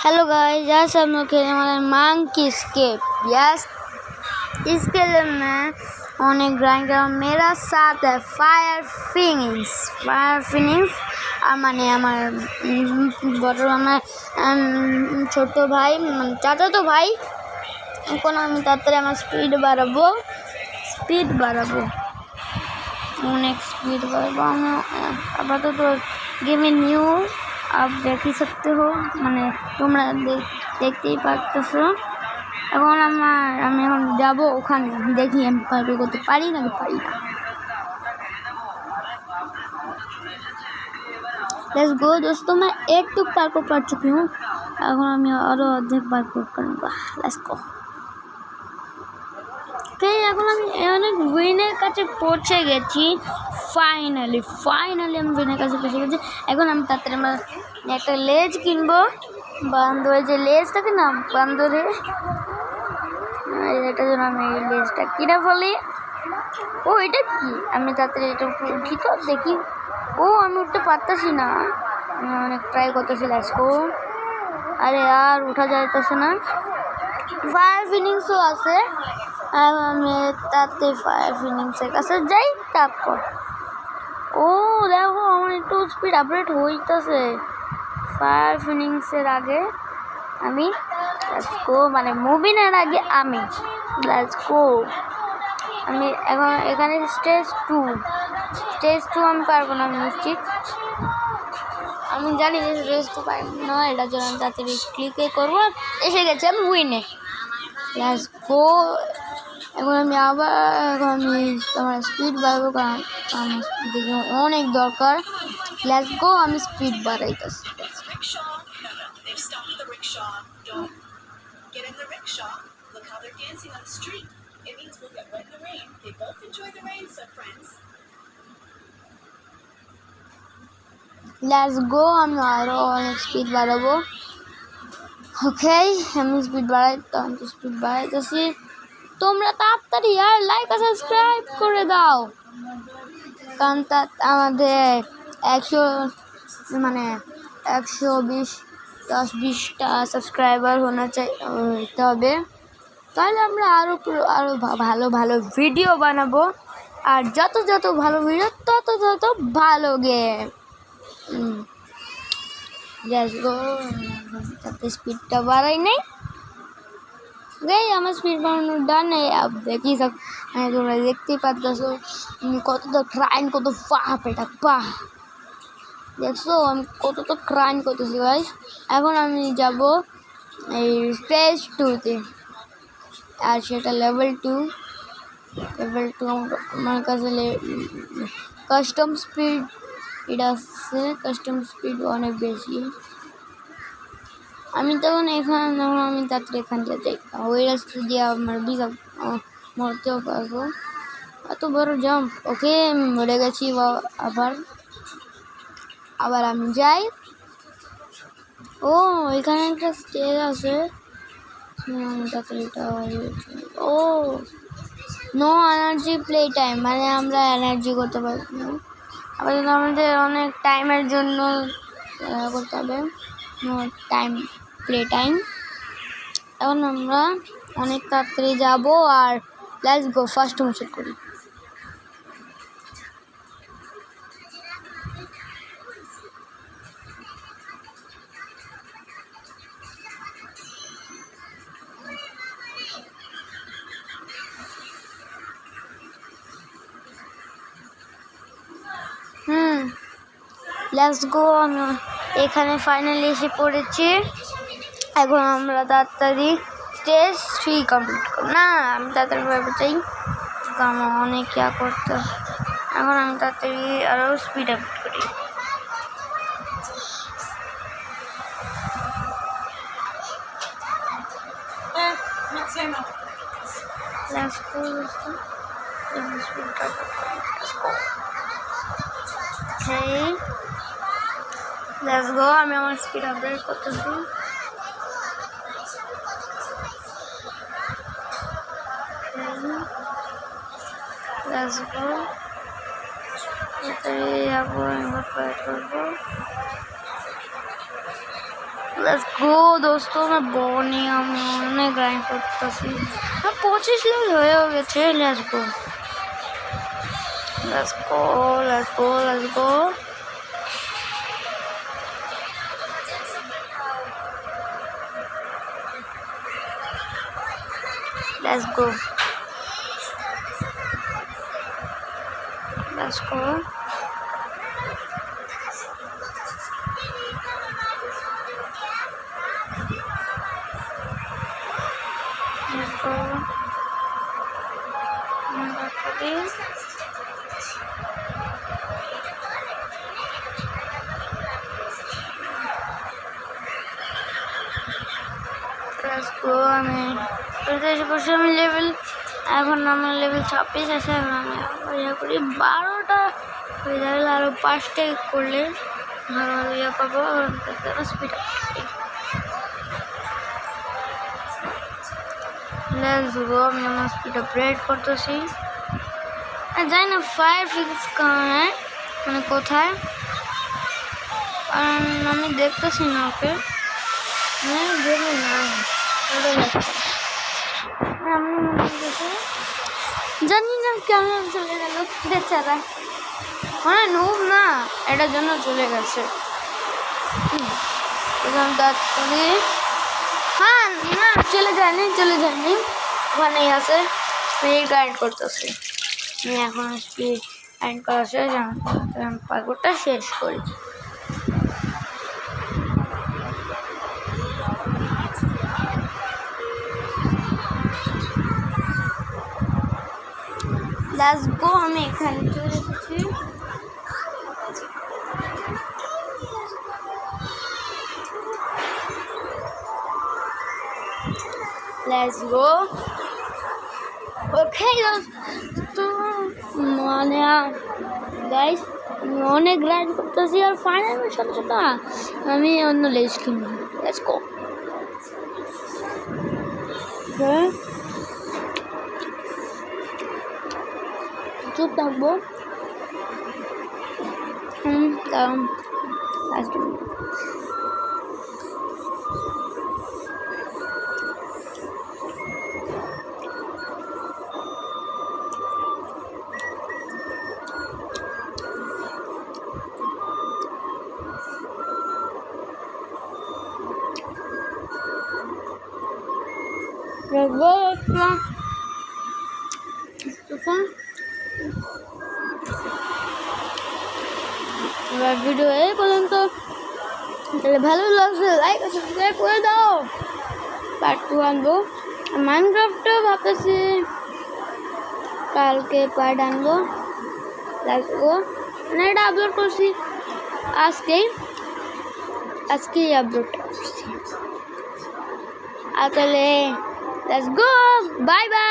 Hello guys, आज हम लोग खेलने वाले मंकी एस्केप। यस, इसके लिए मैं অনেক গ্রাইন্ড করা। मेरा साथ है फायर फिनिक्स মানে আমার বড় আমার ছোট ভাই চাচা তো ভাই। এখন আমি তাড়াতাড়ি আমার স্পিড বাড়াবো অনেক স্পিড বাড়াবো। আমি আপাতত गेम न्यू आप देख ही सकते हो, মানে তোমরা দেখতেই পারতেছো। এখন আমি এখন যাবো ওখানে, দেখি আমি পারবে করতে পারি না। लेट्स गो दोस्तों, मैं एक टुक पार्कोर कर चुकी हूँ। এখন আমি আরো অর্ধেক পার্कोर করব। Let's go. এখন আমি অনেক উইনের কাছে পৌঁছে গেছি। ফাইনালি আমি উইনের কাছে পৌঁছে গেছি। এখন আমি তাড়াতাড়ি আমার একটা লেজ কিনবো। বান্দরের যে লেজ থাকে না, বান্দরে, এটার জন্য আমি এই লেজটা কিনে ফেলি। ও এটা কি, আমি তাড়াতাড়ি এটা উঠি তো দেখি। ও আমি উঠতে পারতেছি না, আমি অনেক ট্রাই করতেছি। লেটসকো। আরে আর উঠা যাইতেছে না। ফায়ার ফিনিক্সও আছে, আমি তাতে ফায়ার ফিনিক্সের কাছে যাই। তারপর ও দেখো আমার একটু স্পিড আপডেট হইতেছে ফায়ার ফিনিক্সের আগে। আমি লেটসকো মানে মুভিনের আগে আমি লেটসকো। আমি এখন এখানে স্টেজ টু আমি পারবো না, আমি নিশ্চিত। আমি জানি যে স্টেজ 2 পারবো না, এটার জন্য আমি তাড়াতাড়ি ক্লিকে করবো। এসে গেছে আমি উইনে। লেটসকো। এখন আমি আমার স্পিড বাড়াবো, কারণ আমার স্পিড অনেক দরকার। লেটসকো, আমি স্পিড বাড়াইতেছি। লেটস গো, আমি আরো অনেক স্পিড বাড়াবো। ওকে, আমি স্পিড বাড়াইতেছি। তোমরা তাড়াতাড়ি আর লাইক আর সাবস্ক্রাইব করে দাও, কারণ আমাদের 120টা সাবস্ক্রাইবার হতে হবে। তাহলে আমরা আরো ভালো ভিডিও বানাবো। আর যত ভালো ভিডিও তত ভালো গেম। Let's go. তাতে স্পিডটা বাড়াই নাই। আমার স্পিড বাড়ানোর ডান নেই। দেখি তোমরা দেখতেই পাচ্ছো কত ক্রাইম, কত দেখছো আমি কত ক্রাইম করতেছি গাইস। এখন আমি যাব এই স্টেজ 2-তে, আর সেটা লেভেল 2। আমার কাছে কাস্টম স্পিড এটা আছে, কাস্টম স্পিড অনেক বেশি। আমি তখন আমি তাড়াতাড়ি এখান থেকে যাই, ওই রাস্তা দিয়ে আমার মরতেও পারবো। এত বড় জাম্প। ওকে, মরে গেছি। আবার আমি যাই। ও এখানে একটা স্টেজ আছে। ও নো এনার্জি প্লে টাইম, মানে আমরা এনার্জি করতে পারবো না। আবার আমাদের অনেক টাইমের জন্য করতে হবে, নো প্লে টাইম। এখন আমরা অনেক তাড়াতাড়ি যাবো। আর লেটস গো, ফার্স্ট মোশন করি। লেটস গো, আমি এখানে ফাইনালি এসে পড়েছি। এখন আমরা তাড়াতাড়ি স্টেজ 3 কমপ্লিট করব। না, আমি তাড়াতাড়ি চাই, কারণ অনেক করতে। এখন আমি তাড়াতাড়ি আরও স্পিড আপ করি। লেটস গো, আমি আমার স্পিড আপডেট করতেছি। লেটস গো, এটাই করবো। लेट्स गो दोस्तों मैं बनिया में ग्राइंड করতেছি আর 25 লেভেল হয়ে গেছে let's go let's go let's go let's go let's go let's go আমি লেভেল এখন আমার লেভেল 26 আছে এখন আমি ইয়ে করি 12টা হয়ে যাবে আরও 5টা করলে ভালো ভালো ইয়ে পাবো স্পিড লেটস গো আমি আমার স্পিড আপগ্রেড করতেছি জানি না ফায়ার ফিক্স মানে কোথায় কারণ আমি দেখতেছি না ওকে দেখি না আমি জানি না কেন চলে গেল বেচারা মানে নুব না এটার জন্য চলে গেছে হ্যাঁ না চলে যায়নি ওখানেই আছে স্পিড গাইড করতেছি আমি এখন স্পিড গাইড করা শেষ পাগলটা শেষ করি लेट्स गो আমি এখানে চলে এসেছি लेट्स गो ओके तो মানে গাইস আমি অনেক গ্রাইন্ড করতেছি আর ফাইনাল সাথে সাথে আমি অন্য লেজ কিনবো लेट्स गो চুপ থাকবো এবার ভিডিও এই পর্যন্ত তাহলে ভালো লাগছে লাইক আর সাবস্ক্রাইব করে দাও পার্ট 2 আনবো মাইনক্রাফটও ভাবতেছি কালকে পার্ট আনবো লাগবো মানে এটা আপলোড করছি আজকেই আপলোড করছি আর তাহলে লেটস গো বাই বাই